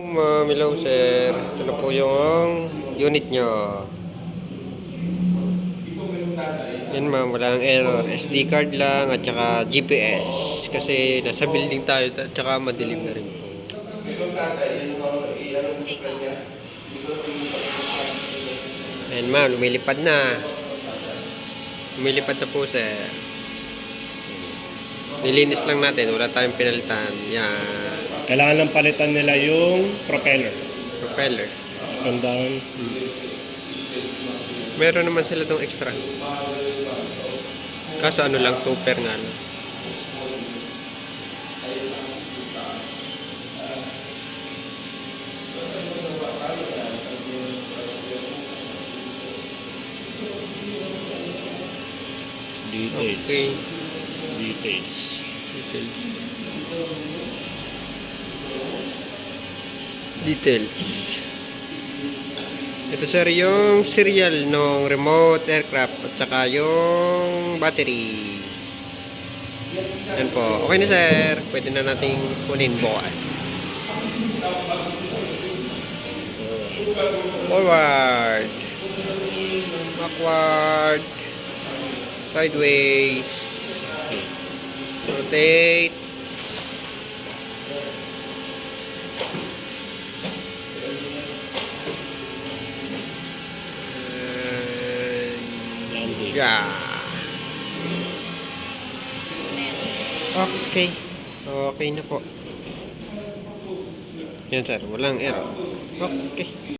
Hello sir, ito na po yung unit nyo. Yan ma'am, walang error. SD card lang at saka GPS. Kasi nasa building tayo at saka madilim na rin po. Ayan ma'am, lumilipad na. Lumilipad na po sir. Nilinis lang natin, wala tayong pinalitan. Yan. Kailangan lang palitan nila yung propeller. Propeller. Gandaan. Meron naman sila tong extra. Kaso ano lang, tupper nga lang. Details. Okay. Details. Details. Ito sir yung serial ng remote aircraft at saka yung battery. Yan po. Okay na sir. Pwede na nating kunin bukas. Forward. Backward. Sideways. Rotate. Landing. Yeah. Okay. Okay na po. Yan sir, walang error. Okay.